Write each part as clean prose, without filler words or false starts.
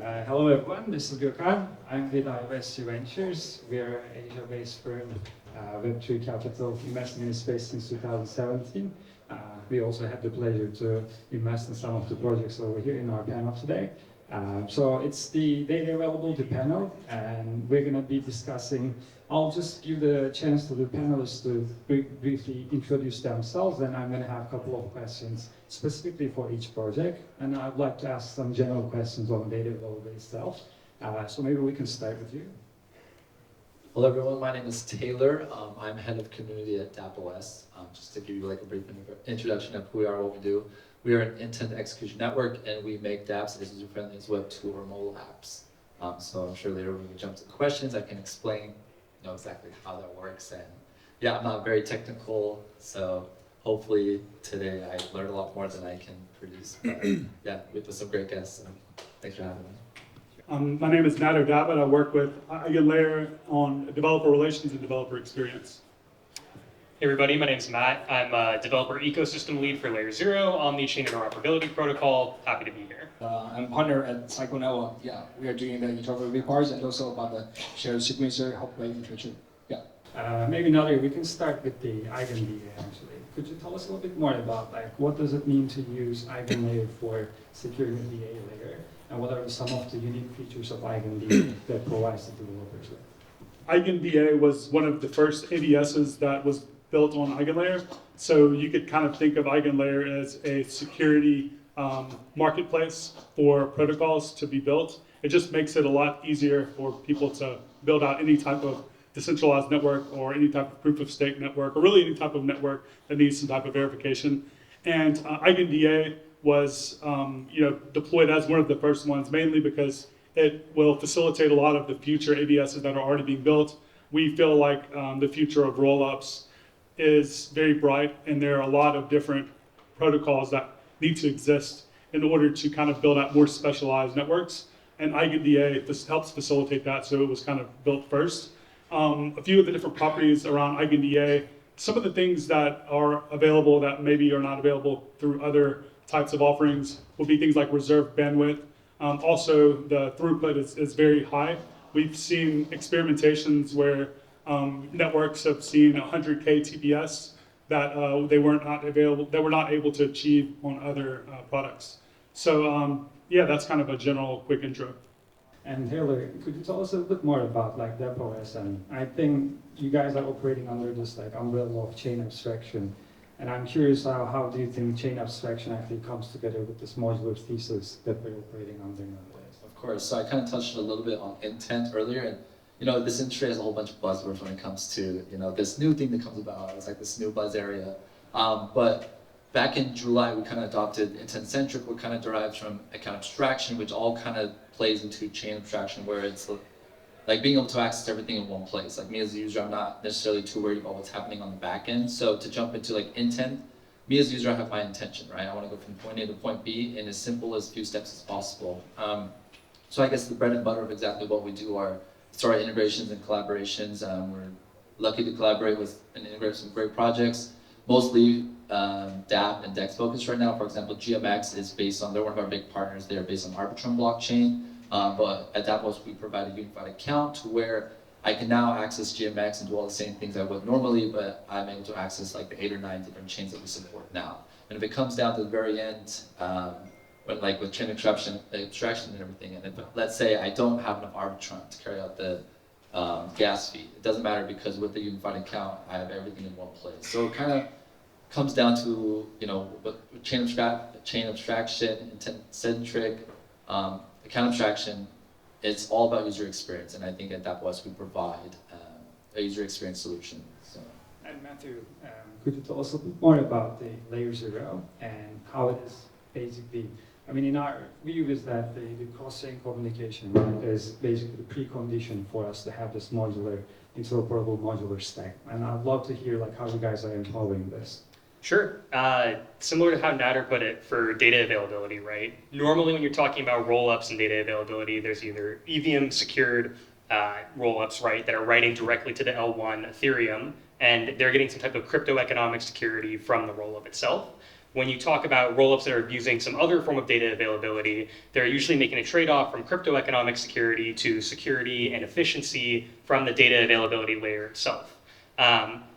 Hello everyone, this is Gökhan. I'm with IOSG Ventures. We are an Asia-based firm, Web3 Capital, investing in the space since 2017. We also had the pleasure to invest in some of the projects over here in our panel today. So it's the data availability panel, and we're going to be discussing. I'll just give the chance to the panelists to briefly introduce themselves, and I'm going to have a couple of questions specifically for each project. And I'd like to ask some general questions on data availability itself. So maybe we can start with you. Hello everyone, my name is Taylor. I'm head of community at Dappos. Just to give you like a brief introduction of who we are, what we do. We are an intent execution network, and we make dApps as user-friendly as Web2 or mobile apps. So I'm sure later when we jump to the questions, I can explain exactly how that works. And yeah, I'm not very technical, so hopefully today I learned a lot more than I can produce. But yeah, with some great guests. So thanks for having me. My name is Nader Dabit. I work with EigenLayer on developer relations and developer experience. Hey everybody, my name is Matt. I'm a developer ecosystem lead for LayerZero on the chain interoperability protocol. Happy to be here. I'm a partner at Psychonella. Yeah, we are doing the interoperability parts and also about the shared signature, hopefully in the future. Yeah. Maybe Nader, we can start with the EigenLayer actually. Could you tell us a little bit more about what does it mean to use EigenLayer for securing the DA layer? And what are some of the unique features of EigenLayer that provides the developers with? EigenDA was one of the first ADSs that was built on EigenLayer. So you could kind of think of EigenLayer as a security marketplace for protocols to be built. It just makes it a lot easier for people to build out any type of decentralized network or any type of proof of stake network, or really any type of network that needs some type of verification. And EigenDA was deployed as one of the first ones, mainly because it will facilitate a lot of the future ADSs that are already being built. We feel like the future of rollups is very bright, and there are a lot of different protocols that need to exist in order to kind of build out more specialized networks. And EigenDA just helps facilitate that, so it was kind of built first. A few of the different properties around EigenDA, some of the things that are available that maybe are not available through other types of offerings will be things like reserved bandwidth. Also, the throughput is very high. We've seen experimentations where networks have seen 100K TPS that they were not able to achieve on other products. So yeah, that's kind of a general quick intro. And Taylor, could you tell us a little bit more about Dappos? And I think you guys are operating under this umbrella of chain abstraction. And I'm curious how do you think chain abstraction actually comes together with this modular thesis that we're operating under nowadays? Of course, so I kind of touched a little bit on intent earlier, and this industry has a whole bunch of buzzwords when it comes to this new thing that comes about. It's like this new buzz area. But back in July, we kind of adopted intent-centric, which kind of derives from account abstraction, which all kind of plays into chain abstraction, where it's like being able to access everything in one place. Like me as a user, I'm not necessarily too worried about what's happening on the back end. So to jump into intent, me as a user, I have my intention, right? I want to go from point A to point B in as simple as few steps as possible. So I guess the bread and butter of exactly what we do are our integrations and collaborations. We're lucky to collaborate with and integrate some great projects, mostly DApp and DEX focused right now. For example, GMX is they're one of our big partners. They're based on Arbitrum blockchain. But at Dappos, we provide a unified account to where I can now access GMX and do all the same things I would normally, but I'm able to access the 8 or 9 different chains that we support now. And if it comes down to the very end, with chain extraction and everything, and if, let's say I don't have enough Arbitrum to carry out the gas fee, it doesn't matter, because with the unified account, I have everything in one place. So it kind of comes down to with chain abstraction, intent-centric, account abstraction. It's all about user experience, and I think at Dappos we provide a user experience solution. So. And Matthew, could you tell us a bit more about the LayerZero and how it is basically? I mean, in our view is that the cross-chain communication is basically the precondition for us to have this interoperable modular stack. And I'd love to hear how you guys are empowering this. Sure. Similar to how Nader put it for data availability, right? Normally when you're talking about rollups and data availability, there's either EVM secured rollups, right, that are writing directly to the L1 Ethereum, and they're getting some type of crypto economic security from the rollup itself. When you talk about rollups that are using some other form of data availability, they're usually making a trade-off from crypto economic security to security and efficiency from the data availability layer itself.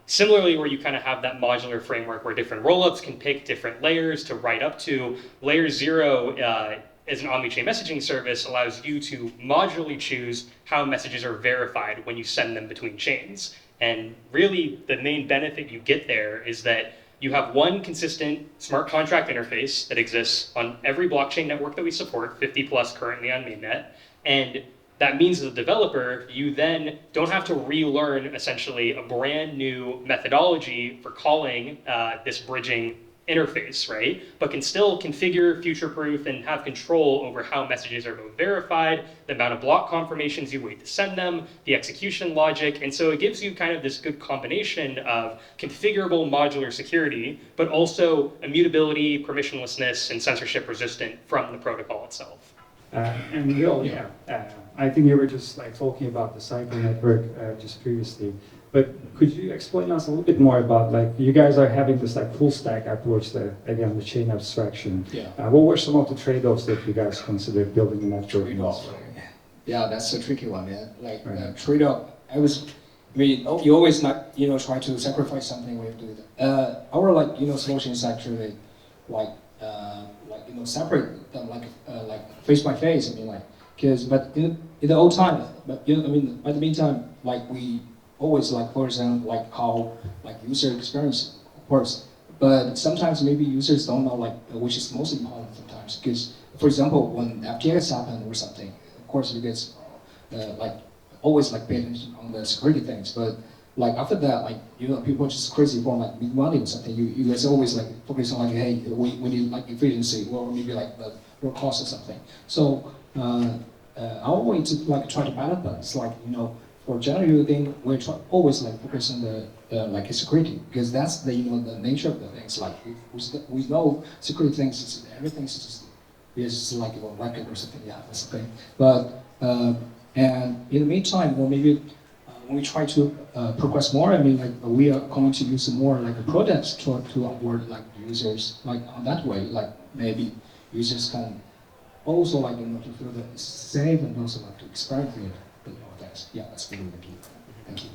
Similarly, where you kind of have that modular framework where different rollups can pick different layers to write up to, LayerZero as an omni-chain messaging service allows you to modularly choose how messages are verified when you send them between chains. And really, the main benefit you get there is that you have one consistent smart contract interface that exists on every blockchain network that we support, 50 plus currently on mainnet. And that means as a developer, you then don't have to relearn essentially a brand new methodology for calling this bridging interface, right? But can still configure future-proof and have control over how messages are both verified, the amount of block confirmations you wait to send them, the execution logic. And so it gives you kind of this good combination of configurable modular security, but also immutability, permissionlessness, and censorship resistant from the protocol itself. And Will, I think you were just like talking about the Cycle network just previously, but could you explain us a little bit more about like you guys are having this like full stack approach there, again the chain abstraction. Yeah. What were some of the trade-offs that you guys considered building a network? Trade-off. Yeah, that's a tricky one, man. Like Right. trade-off. You always not try to sacrifice something when you do that. Our solution is actually separate them like face by face. But in the old time, by the meantime, we always focus on how user experience works. But sometimes maybe users don't know which is most important sometimes. Because for example, when FTX happened or something, of course you guys always pay attention on the security things. But after that, people are just crazy for big money or something. You guys always focus on hey, we need efficiency or maybe the low cost or something. So our way to try to balance that is for general thing we always focus on the security because that's the the nature of the things. We know security things everything's just a record or something. Yeah, that's the thing. But and in the meantime, or maybe when we try to progress more, we are going to use more products to onboard users on that way. Maybe users can also to feel that it's safe and also to experiment with all that. Yeah, that's really the key. Thank you.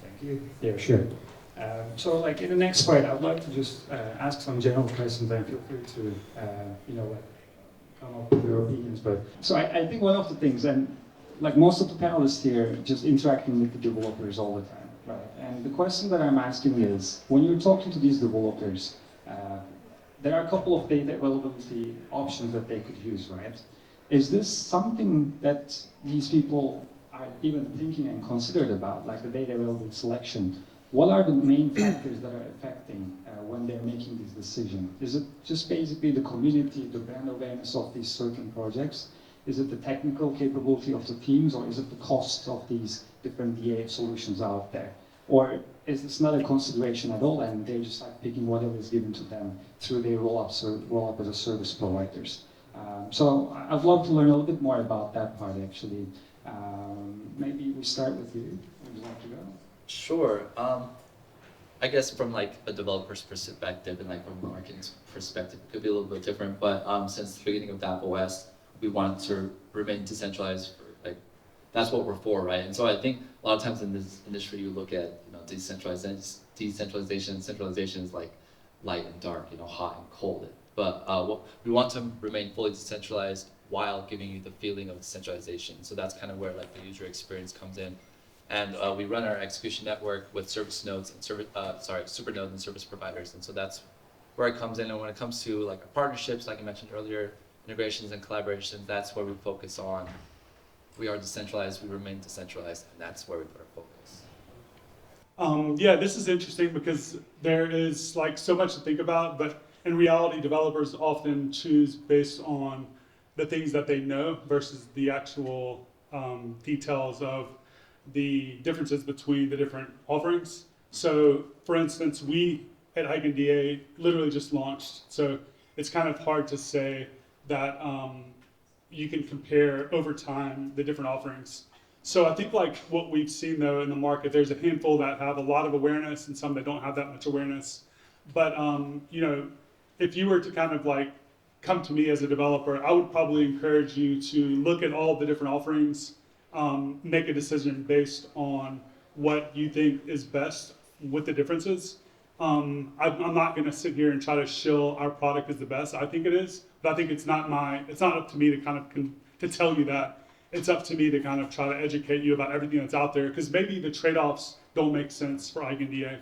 Thank you. Yeah, sure. So in the next part, I'd like to just ask some general questions and feel free to come up with your opinions. But so I think one of the things, and most of the panelists here, just interacting with the developers all the time, right? And the question that I'm asking is, when you're talking to these developers, there are a couple of data availability options that they could use, right? Is this something that these people are even thinking and considered about, like the data availability selection? What are the main factors that are affecting when they're making this decision? Is it just basically the community, the brand awareness of these certain projects? Is it the technical capability of the teams, or is it the cost of these different DA solutions out there? Or is this not a consideration at all, and they're just picking whatever is given to them through their roll-up as a service providers? So I'd love to learn a little bit more about that part, actually. Maybe we start with you. Would you like to go? Sure. I guess from a developer's perspective and from a marketing's perspective, it could be a little bit different. But since the beginning of Dappos, we wanted to remain decentralized. That's what we're for, right? And so I think a lot of times in this industry, you look at decentralization. Centralization is like light and dark, hot and cold. But we want to remain fully decentralized while giving you the feeling of decentralization. So that's kind of where the user experience comes in. And we run our execution network with service nodes and super nodes and service providers. And so that's where it comes in. And when it comes to our partnerships, like I mentioned earlier, integrations and collaborations, that's where we focus on. We are decentralized, we remain decentralized, and that's where we put our focus. Yeah, this is interesting because there is so much to think about, but in reality, developers often choose based on the things that they know versus the actual details of the differences between the different offerings. So, for instance, we at EigenDA literally just launched, so it's kind of hard to say that you can compare over time the different offerings. So I think what we've seen though in the market, there's a handful that have a lot of awareness and some that don't have that much awareness. But if you were to kind of like come to me as a developer, I would probably encourage you to look at all the different offerings, make a decision based on what you think is best with the differences. I'm not going to sit here and try to shill our product as the best. I think it is, but I think it's not up to me to kind of to tell you that. It's up to me to kind of try to educate you about everything that's out there, because maybe the trade-offs don't make sense for EigenDA.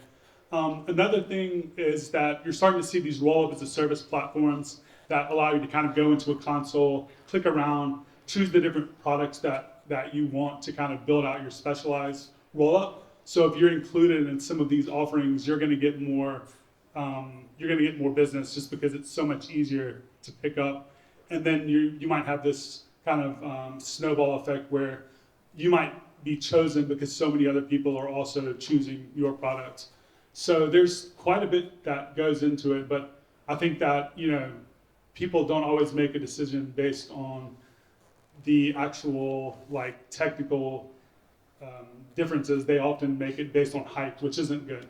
Another thing is that you're starting to see these roll-up as a service platforms that allow you to kind of go into a console, click around, choose the different products that you want to kind of build out your specialized roll-up. So if you're included in some of these offerings, you're going to get more business just because it's so much easier to pick up. And then you might have this kind of snowball effect where you might be chosen because so many other people are also choosing your product. So there's quite a bit that goes into it, but I think that, people don't always make a decision based on the actual like technical differences. They often make it based on hype, which isn't good.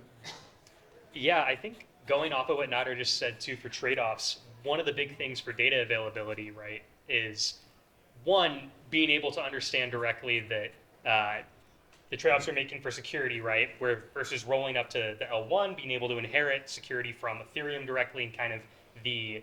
Yeah, I think going off of what Nader just said too for trade-offs, one of the big things for data availability, right, is one, being able to understand directly that the trade-offs you're making for security, right, where versus rolling up to the L1, being able to inherit security from Ethereum directly and kind of the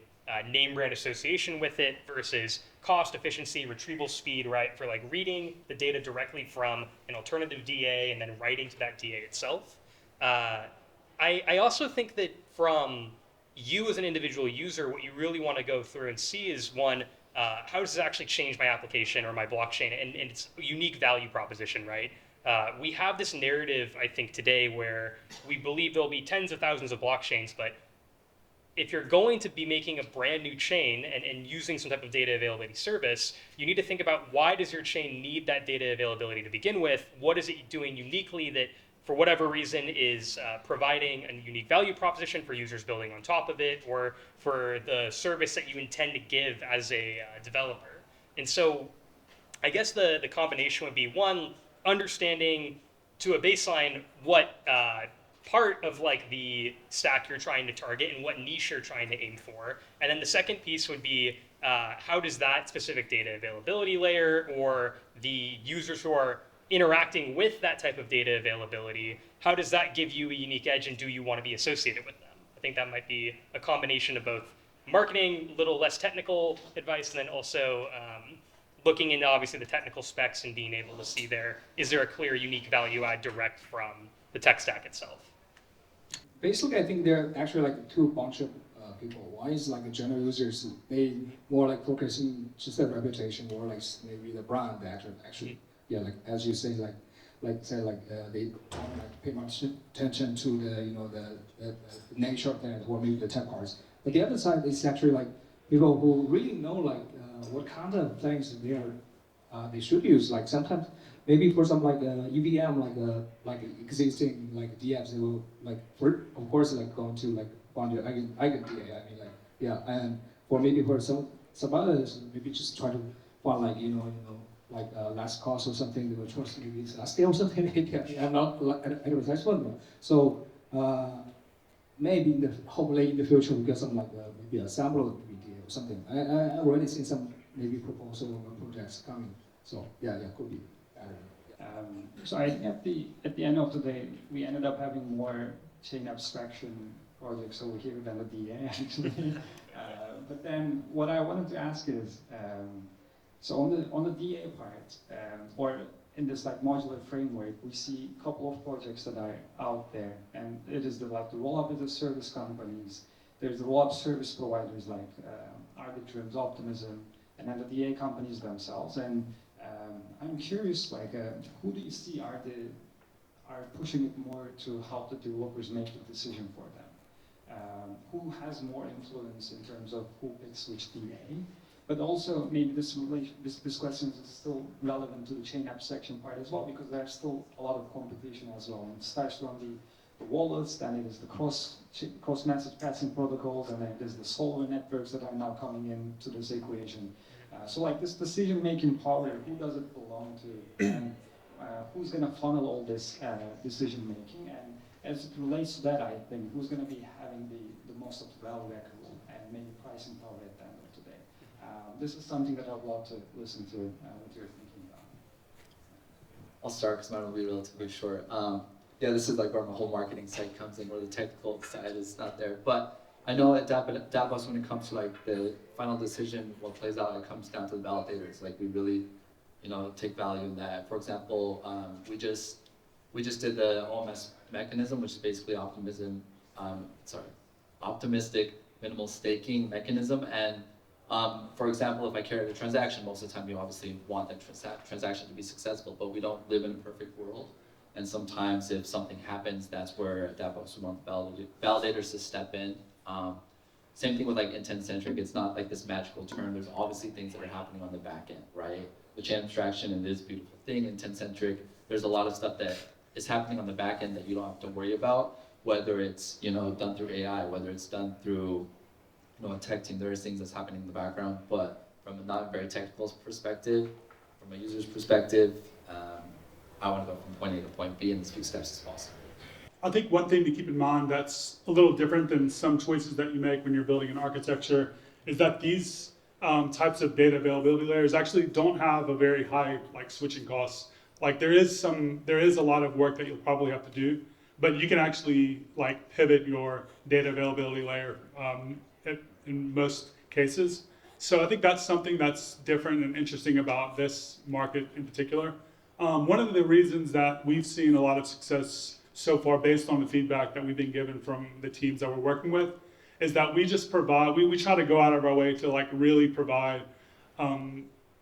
name brand association with it versus cost, efficiency, retrieval speed, right, for like reading the data directly from an alternative DA and then writing to that DA itself. I also think that from you as an individual user, what you really want to go through and see is one, how does this actually change my application or my blockchain and its unique value proposition, right? We have this narrative, I think, today where we believe there'll be tens of thousands of blockchains, but if you're going to be making a brand new chain and using some type of data availability service, you need to think about why does your chain need that data availability to begin with? What is it doing uniquely that, for whatever reason, is providing a unique value proposition for users building on top of it, or for the service that you intend to give as a developer? And so I guess the combination would be, one, understanding to a baseline what part of like the stack you're trying to target and what niche you're trying to aim for. And then the second piece would be how does that specific data availability layer or the users who are interacting with that type of data availability, how does that give you a unique edge and do you want to be associated with them? I think that might be a combination of both marketing, a little less technical advice, and then also looking into obviously the technical specs and being able to see is there a clear unique value add direct from the tech stack itself? Basically, I think there are actually like two bunch of people. One is like the general users, they more like focusing just their reputation, or like maybe the brand actually, yeah, like as you say, they don't like pay much attention to the nature of that, or maybe the tech parts. But the other side is actually like people who really know like what kind of things they should use. Like sometimes maybe for some like EVM, like existing like DApps, they will like of course like going to like find your EigenDA. I mean like yeah, and for some others maybe just try to find like like last cost or something. They will trust maybe it's last day or something. I'm not like advertisement. So maybe hopefully in the future we get some like maybe a sample of EigenDA or something. I already seen some maybe proposal or projects coming. So yeah, could be. So I think at the end of the day, we ended up having more chain abstraction projects over here than the DA actually. But then what I wanted to ask is, so on the DA part, or in this like modular framework, we see a couple of projects that are out there, and it is the roll-up as a service companies. There's the roll-up service providers like Arbitrums, Optimism, and then the DA companies themselves. And I'm curious, like, who do you see are pushing it more to help the developers make the decision for them? Who has more influence in terms of who picks which DA? But also, maybe this question is still relevant to the chain abstraction part as well, because there's still a lot of competition as well. And it starts from the wallets, then it is the cross message passing protocols, and then there's the solver networks that are now coming into this equation. So like this decision-making power, who does it belong to? And who's going to funnel all this decision-making? And as it relates to that, I think, who's going to be having the most of the value and maybe pricing power at the end of the day. This is something that I would love to listen to what you're thinking about. I'll start because mine will be relatively short. Yeah, this is like where my whole marketing side comes in, where the technical side is not there. But I know at Dappos, when it comes to like the final decision, what plays out, it comes down to the validators. Like we really, take value in that. For example, we just did the OMS mechanism, which is basically optimistic minimal staking mechanism. And for example, if I carry the transaction, most of the time you obviously want that transaction to be successful, but we don't live in a perfect world. And sometimes if something happens, that's where Dappos would want the validators to step in. Same thing with like intent-centric, it's not like this magical term. There's obviously things that are happening on the back end, right? The chain abstraction and this beautiful thing, intent-centric, there's a lot of stuff that is happening on the back end that you don't have to worry about, whether it's done through AI, whether it's done through a tech team. There's things that's happening in the background, but from a not very technical perspective, from a user's perspective, I want to go from point A to point B in as few steps as possible. I think one thing to keep in mind that's a little different than some choices that you make when you're building an architecture is that these types of data availability layers actually don't have a very high switching costs. Like there is a lot of work that you'll probably have to do, but you can actually pivot your data availability layer in most cases. So I think that's something that's different and interesting about this market in particular. One of the reasons that we've seen a lot of success so far based on the feedback that we've been given from the teams that we're working with is that we just provide, we try to go out of our way to really provide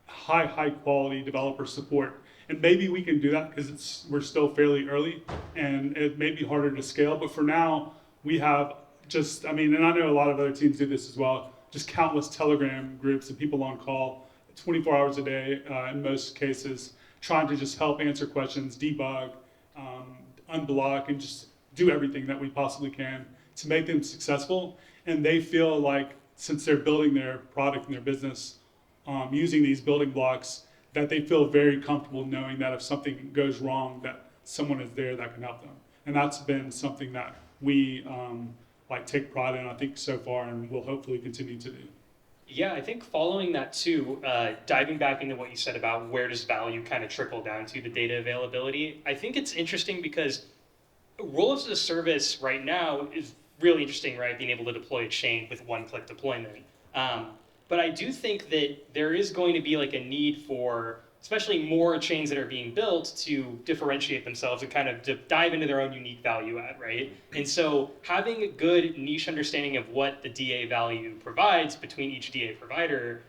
high quality developer support. And maybe we can do that because we're still fairly early and it may be harder to scale, but for now we have and I know a lot of other teams do this as well, just countless Telegram groups of people on call 24 hours a day in most cases, trying to just help answer questions, debug, unblock, and just do everything that we possibly can to make them successful. And they feel like since they're building their product and their business using these building blocks, that they feel very comfortable knowing that if something goes wrong, that someone is there that can help them. And that's been something that we take pride in, I think, so far, and will hopefully continue to do. Yeah, I think following that too, diving back into what you said about where does value kind of trickle down to the data availability, I think it's interesting because roll-ups as a service right now is really interesting, right? Being able to deploy a chain with one-click deployment. But I do think that there is going to be a need for, especially more chains that are being built, to differentiate themselves and kind of dive into their own unique value add, right? And so having a good niche understanding of what the DA value provides between each DA provider,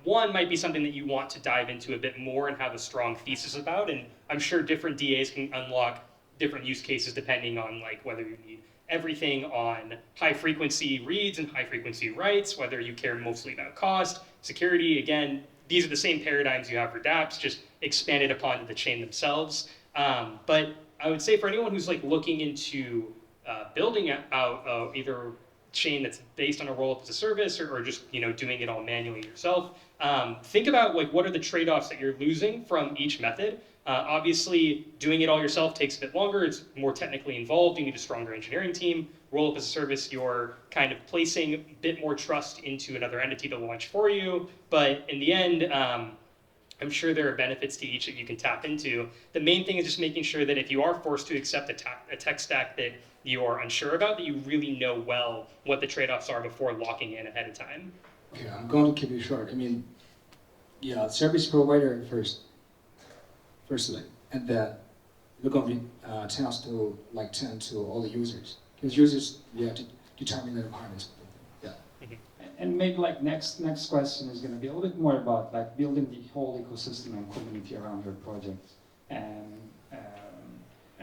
one might be something that you want to dive into a bit more and have a strong thesis about. And I'm sure different DAs can unlock different use cases depending on whether you need everything on high frequency reads and high frequency writes, whether you care mostly about cost, security. Again, these are the same paradigms you have for dApps, just expanded upon the chain themselves. But I would say for anyone who's looking into building out either chain that's based on a roll-up as a service or just doing it all manually yourself, think about what are the trade-offs that you're losing from each method. Obviously, doing it all yourself takes a bit longer. It's more technically involved. You need a stronger engineering team. Roll-up as a service, you're kind of placing a bit more trust into another entity to launch for you. But in the end, I'm sure there are benefits to each that you can tap into. The main thing is just making sure that if you are forced to accept a tech stack that you are unsure about, that you really know well what the trade-offs are before locking in ahead of time. Okay, I'm going to keep it short. Service provider firstly, and then we're going to tend to all the users. Because users, to determine the requirements. Yeah. And maybe next question is going to be a little bit more about building the whole ecosystem and community around your project. And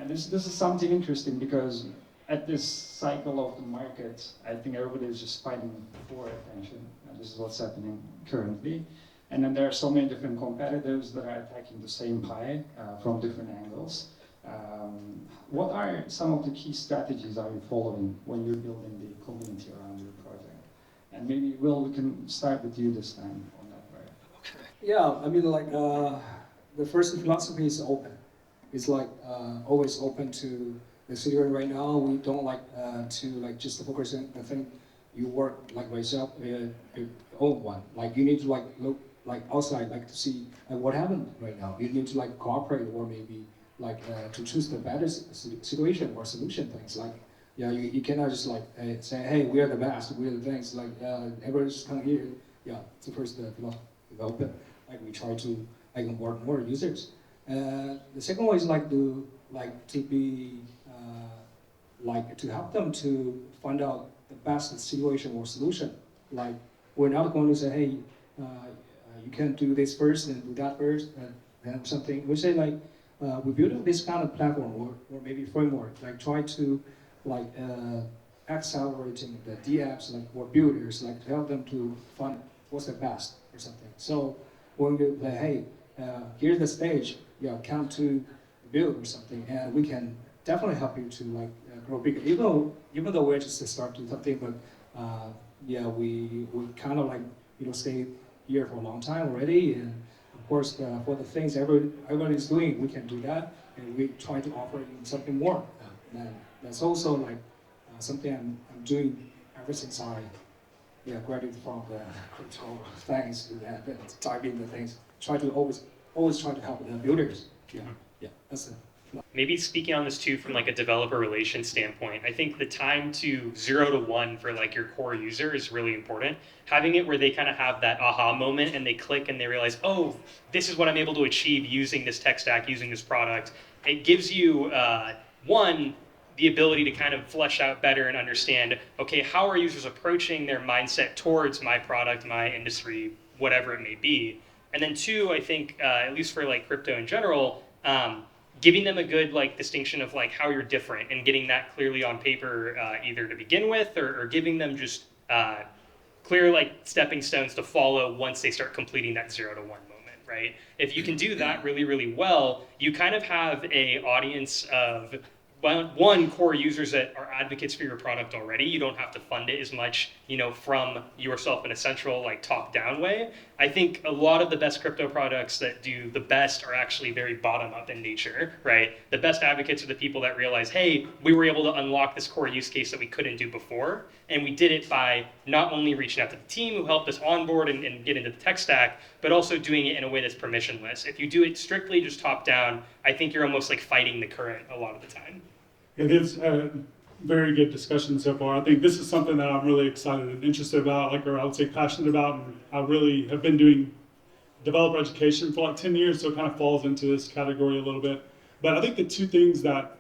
this is something interesting because at this cycle of the market, I think everybody is just fighting for attention. And this is what's happening currently. And then there are so many different competitors that are attacking the same pie from different angles. What are some of the key strategies are you following when you're building the community around your project? And maybe, Will, we can start with you this time on that part. Okay. Yeah, the first philosophy is open. It's always open to the situation right now. We don't like to just focus on the thing you work like myself, your own one. Like you need to like look like outside, like to see like what happened right now. You need to like cooperate or maybe like to choose the better situation or solution things. Like yeah, you cannot just like say, hey, we are the best, we are the things. Like everyone just come here. Yeah, it's the first development. Like we try to like onboard more users. The second one is like to be like to help them to find out the best situation or solution. Like we're not going to say, hey, you can do this first and do that first and then something. We say like we build this kind of platform or maybe framework. Like try to like accelerating the DApps like or builders like to help them to find what's the best or something. So when we play, hey, here's the stage. Yeah, come to build or something, and we can definitely help you to like grow bigger. Even though we're just starting something, but yeah, we kind of like stay here for a long time already, and of course for the things everybody's doing, we can do that, and we try to offer something more. And that's also like something I'm doing ever since I graduated from the crypto things and type in the things. Try to always try to help the builders. Yeah, that's it. Maybe speaking on this too from like a developer relations standpoint, I think the time to 0 to 1 for like your core user is really important. Having it where they kind of have that aha moment and they click and they realize, oh, this is what I'm able to achieve using this tech stack, using this product. It gives you, one, the ability to kind of flesh out better and understand, okay, how are users approaching their mindset towards my product, my industry, whatever it may be. And then two, I think, at least for like crypto in general, giving them a good like distinction of like how you're different and getting that clearly on paper either to begin with or giving them just clear like stepping stones to follow once they start completing that 0 to 1 moment, right? If you can do that really, really well, you kind of have a audience of one, core users that are advocates for your product already. You don't have to fund it as much, from yourself in a central, like top-down way. I think a lot of the best crypto products that do the best are actually very bottom-up in nature, right? The best advocates are the people that realize, hey, we were able to unlock this core use case that we couldn't do before, and we did it by not only reaching out to the team who helped us onboard and get into the tech stack, but also doing it in a way that's permissionless. If you do it strictly just top-down, I think you're almost like fighting the current a lot of the time. It is a very good discussion so far. I think this is something that I'm really excited and interested about, or I would say passionate about, and I really have been doing developer education for like 10 years, so it kind of falls into this category a little bit. But I think the two things that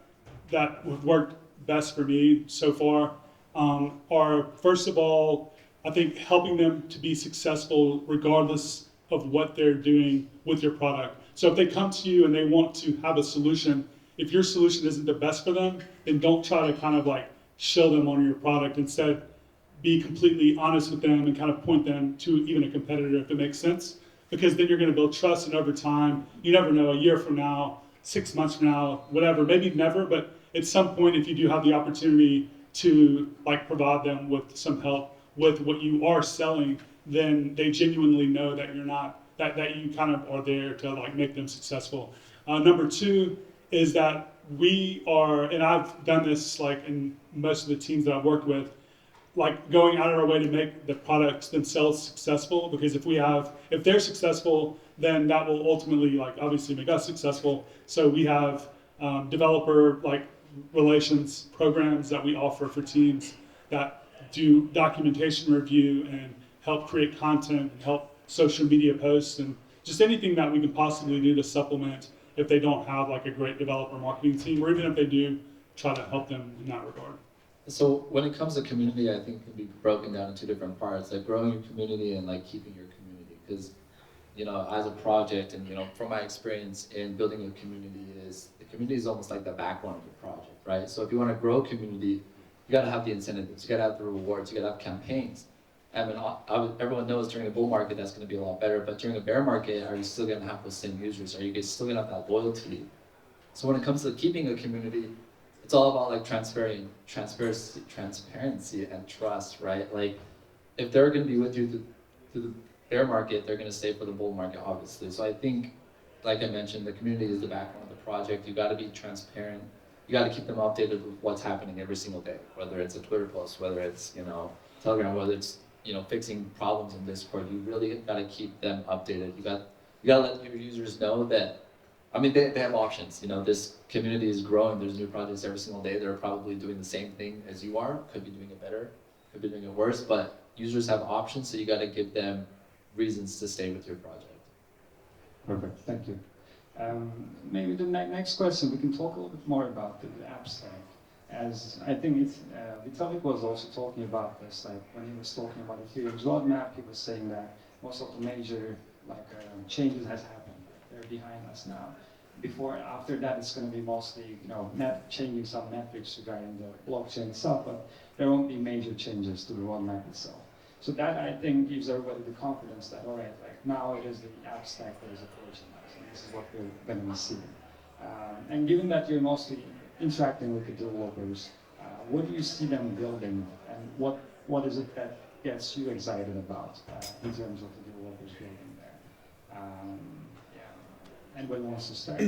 have worked best for me so far are, first of all, I think helping them to be successful regardless of what they're doing with your product. So if they come to you and they want to have a solution, if your solution isn't the best for them, then don't try to kind of like shill them on your product. Instead, be completely honest with them and kind of point them to even a competitor if it makes sense. Because then you're going to build trust, and over time, you never know, a year from now, 6 months from now, whatever, maybe never, but at some point, if you do have the opportunity to like provide them with some help with what you are selling, then they genuinely know that you're not, that you kind of are there to like make them successful. Number two, is that we are, and I've done this like in most of the teams that I've worked with, like going out of our way to make the products themselves successful, because if they're successful, then that will ultimately like obviously make us successful. So we have developer like relations programs that we offer for teams that do documentation review and help create content and help social media posts and just anything that we can possibly do to supplement if they don't have like a great developer marketing team, or even if they do, try to help them in that regard. So when it comes to community, I think it can be broken down into different parts, like growing your community and like keeping your community. Because, as a project and, from my experience in building a community the community is almost like the backbone of your project, right? So if you want to grow community, you got to have the incentives, you got to have the rewards, you got to have campaigns. I mean, everyone knows during a bull market that's going to be a lot better, but during a bear market, are you still going to have those same users? Are you guys still going to have that loyalty? So when it comes to keeping a community, it's all about like transparency and trust, right? Like if they're going to be with you through the bear market, they're going to stay for the bull market, obviously. So I think, like I mentioned, the community is the backbone of the project. You got to be transparent. You got to keep them updated with what's happening every single day, whether it's a Twitter post, whether it's, Telegram, whether it's fixing problems in Discord, you really got to keep them updated. You got to let your users know that. I mean, they have options. This community is growing. There's new projects every single day. They're probably doing the same thing as you are. Could be doing it better. Could be doing it worse. But users have options, so you got to give them reasons to stay with your project. Perfect. Thank you. Maybe the next question, we can talk a little bit more about the app stack. As I think Vitalik was also talking about this, like when he was talking about Ethereum's roadmap, he was saying that most of the major changes has happened. They're behind us now. After that, it's going to be mostly changing some metrics regarding the blockchain itself, but there won't be major changes to the roadmap itself. So that, I think, gives everybody the confidence that, all right, like now it is the app stack that is approaching us, and this is what we're going to be seeing. And given that you're mostly interacting with the developers, what do you see them building, and what is it that gets you excited about in terms of the developers building there? Anybody wants to start?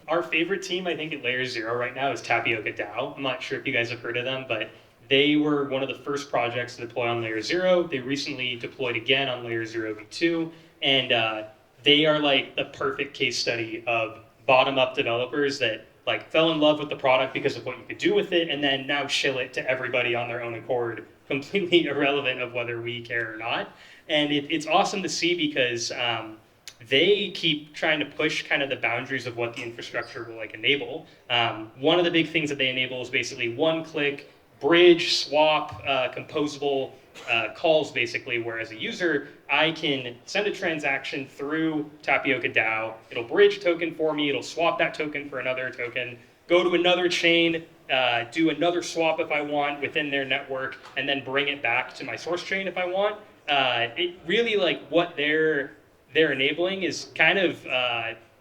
Our favorite team, I think, at LayerZero right now is Tapioca DAO. I'm not sure if you guys have heard of them, but they were one of the first projects to deploy on LayerZero. They recently deployed again on LayerZero v2, and they are like the perfect case study of bottom-up developers that fell in love with the product because of what you could do with it, and then now shill it to everybody on their own accord, completely irrelevant of whether we care or not. And it's awesome to see because they keep trying to push kind of the boundaries of what the infrastructure will enable. One of the big things that they enable is basically one-click bridge, swap, composable calls, basically, where as a user, I can send a transaction through Tapioca DAO. It'll bridge a token for me. It'll swap that token for another token, go to another chain, do another swap if I want within their network, and then bring it back to my source chain if I want. It really, what they're enabling is kind of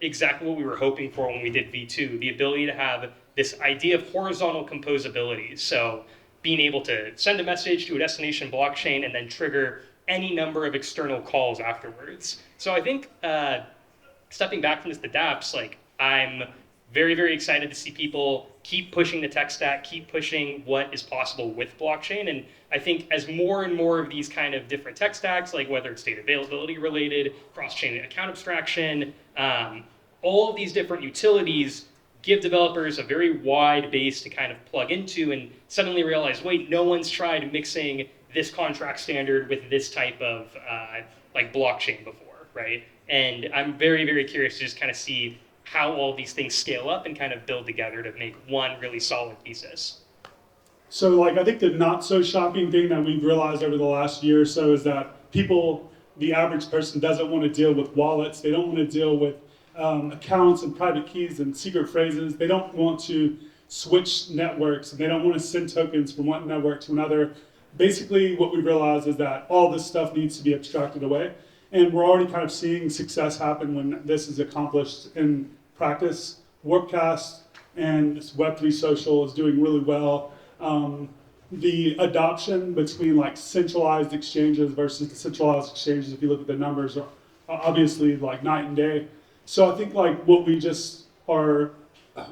exactly what we were hoping for when we did V2, the ability to have this idea of horizontal composability. So being able to send a message to a destination blockchain and then trigger any number of external calls afterwards. So I think stepping back from the dApps, I'm very, very excited to see people keep pushing the tech stack, keep pushing what is possible with blockchain. And I think as more and more of these kind of different tech stacks, whether it's data availability related, cross-chain account abstraction, all of these different utilities give developers a very wide base to kind of plug into and suddenly realize, wait, no one's tried mixing this contract standard with this type of blockchain before, right? And I'm very, very curious to just kind of see how all these things scale up and kind of build together to make one really solid thesis. So I think the not so shocking thing that we've realized over the last year or so is that the average person doesn't want to deal with wallets. They don't want to deal with accounts and private keys and secret phrases. They don't want to switch networks. They don't want to send tokens from one network to another. Basically, what we realize is that all this stuff needs to be abstracted away. And we're already kind of seeing success happen when this is accomplished in practice. Warpcast and Web3 Social is doing really well. The adoption between centralized exchanges versus decentralized exchanges, if you look at the numbers, are obviously night and day. So I think what we just are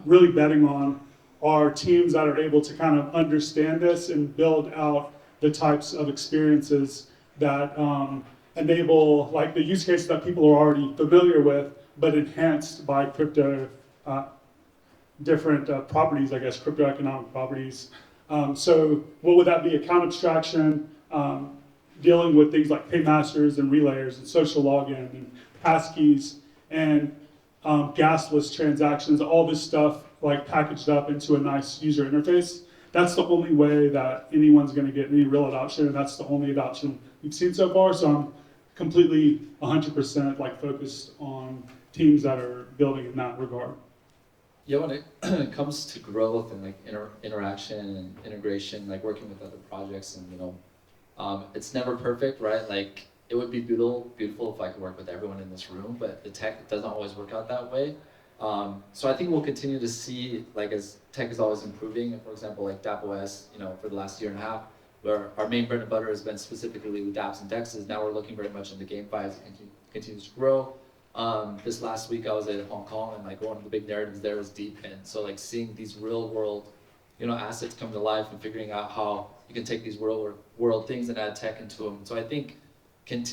really betting on are teams that are able to kind of understand this and build out the types of experiences that enable the use cases that people are already familiar with, but enhanced by crypto, different properties, I guess, cryptoeconomic properties. So what would that be? Account abstraction, dealing with things like paymasters and relayers and social login and passkeys and gasless transactions, all this stuff packaged up into a nice user interface. That's the only way that anyone's going to get any real adoption, and that's the only adoption we've seen so far. So I'm completely 100% focused on teams that are building in that regard. Yeah, when it comes to growth and interaction and integration, working with other projects, and it's never perfect, right? It would be beautiful if I could work with everyone in this room, but the tech doesn't always work out that way. So I think we'll continue to see, as tech is always improving. For example, Dappos, for the last year and a half, where our main bread and butter has been specifically with dApps and DEXs. Now we're looking very much into GameFi as it continues to grow. This last week I was at Hong Kong, and one of the big narratives there was deep. And so seeing these real world assets come to life and figuring out how you can take these world things and add tech into them. So I think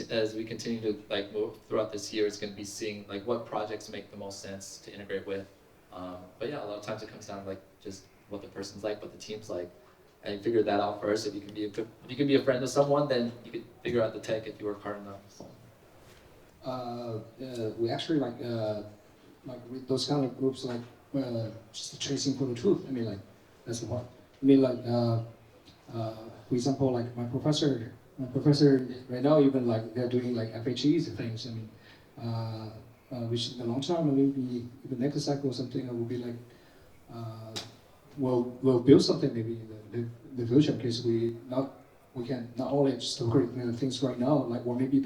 as we continue to like move throughout this year, it's going to be seeing like what projects make the most sense to integrate with. But yeah, a lot of times it comes down to like just what the person's like, what the team's like, and you figure that out first. If you can be a friend of someone, then you can figure out the tech if you work hard enough. So. We actually like with those kind of groups like just chasing for the truth. I mean, like that's the part. I mean, like for example, like my professor right now, even like they're doing like FHEs and things. I mean, which in the long term, maybe even next cycle or something, will be like we'll build something maybe in the future because we can not only just create things right now, like or maybe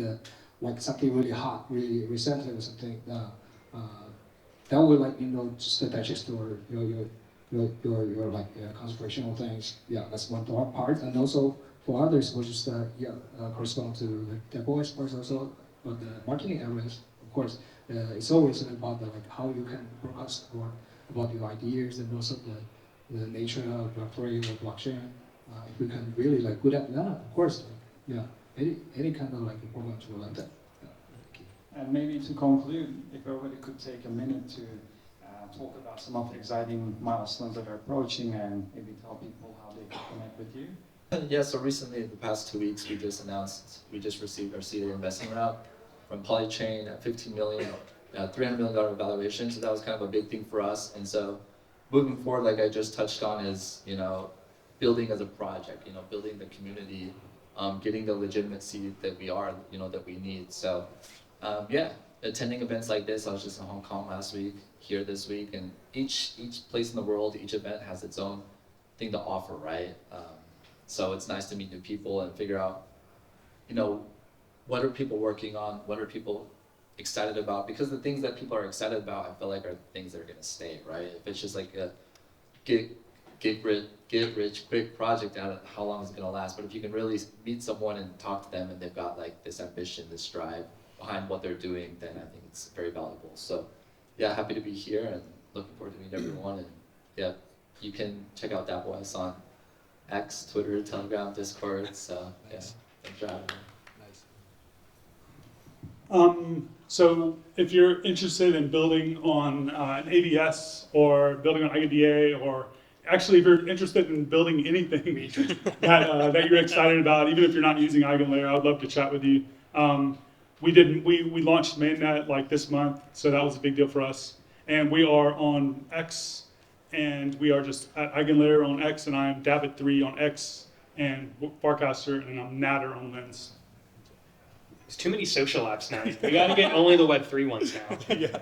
like something really hot, really recent or something that will like just digest your like conservational things. Yeah, that's one part, and also for others, will just correspond to the Dappos parts also, but the marketing areas, of course, it's always about like how you can broadcast about your ideas and also the nature of Web3 or blockchain. If we can really like good at that, of course, any kind of like program tool like that. And maybe to conclude, if everybody could take a minute to talk about some of the exciting milestones that are approaching and maybe tell people how they can connect with you. Yeah, so recently, the past 2 weeks, we just received our seed investment round from Polychain at $15 million, $300 million valuation. So that was kind of a big thing for us. And so moving forward, like I just touched on, is building as a project, building the community, getting the legitimacy that we are, that we need. So yeah, attending events like this. I was just in Hong Kong last week, here this week, and each place in the world, each event has its own thing to offer, right? So it's nice to meet new people and figure out, what are people working on? What are people excited about? Because the things that people are excited about, I feel like are things that are gonna stay, right? If it's just like a get rich quick project, how long is it gonna last? But if you can really meet someone and talk to them and they've got like this ambition, this drive behind what they're doing, then I think it's very valuable. So yeah, happy to be here and looking forward to meeting everyone. And yeah, you can check out Dappos on X, Twitter, Telegram, Discord. So yeah, thanks for having me. So if you're interested in building on an AVS or building on IOSG, or actually if you're interested in building anything that you're excited about, even if you're not using EigenLayer, I would love to chat with you. We launched mainnet like this month, so that was a big deal for us. And we are on X, and we are just at EigenLayer on X, and I am Dabit3 on X, and Farcaster, and I'm Nader on Lens. There's too many social apps now. We got to get only the Web3 ones now. Yeah.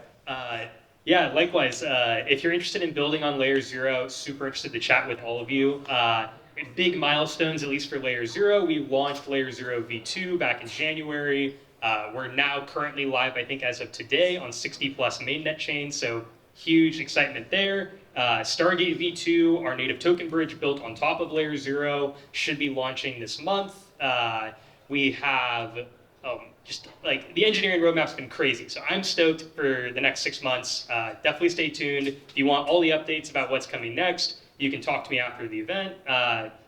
Yeah, likewise. If you're interested in building on LayerZero, super interested to chat with all of you. Big milestones, at least for LayerZero. We launched LayerZero V2 back in January. We're now currently live, I think, as of today, on 60+ mainnet chains. So huge excitement there. Stargate V2, our native token bridge built on top of LayerZero, should be launching this month. We have just like the engineering roadmap's been crazy. So I'm stoked for the next 6 months. Definitely stay tuned. If you want all the updates about what's coming next, you can talk to me after the event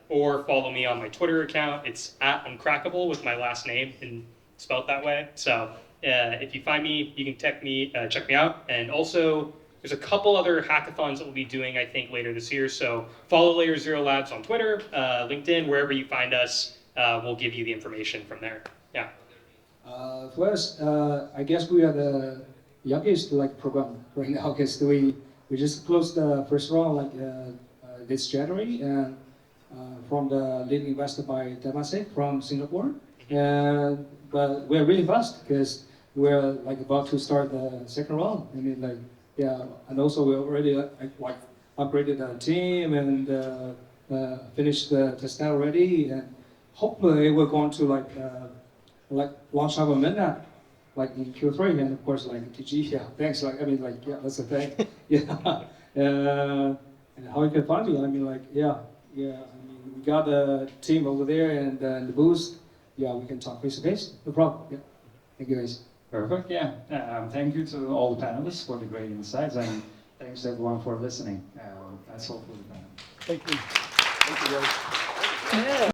or follow me on my Twitter account. It's @uncrackable with my last name and spelled that way. So if you find me, you can check me out. And also, there's a couple other hackathons that we'll be doing, I think, later this year. So follow LayerZero Labs on Twitter, LinkedIn, wherever you find us. We'll give you the information from there. Yeah. First, I guess we are the youngest like program right now because we just closed the first round like this January and from the lead investor by Dappos from Singapore. And but we're really fast because we're like about to start the second round. I mean, like and also we already like upgraded the team and finished the test already, and hopefully we're going to like launch our mainnet like in Q3, and of course like TG. Yeah, thanks. Like I mean, like that's the thing. And how you can find me? I mean, like I mean, we got the team over there and the booth. Yeah, we can talk face to face. No problem. Yeah. Thank you guys. Perfect. Yeah. Thank you to all the panelists for the great insights, and thanks everyone for listening. That's all for the panel. Thank you. Thank you, guys.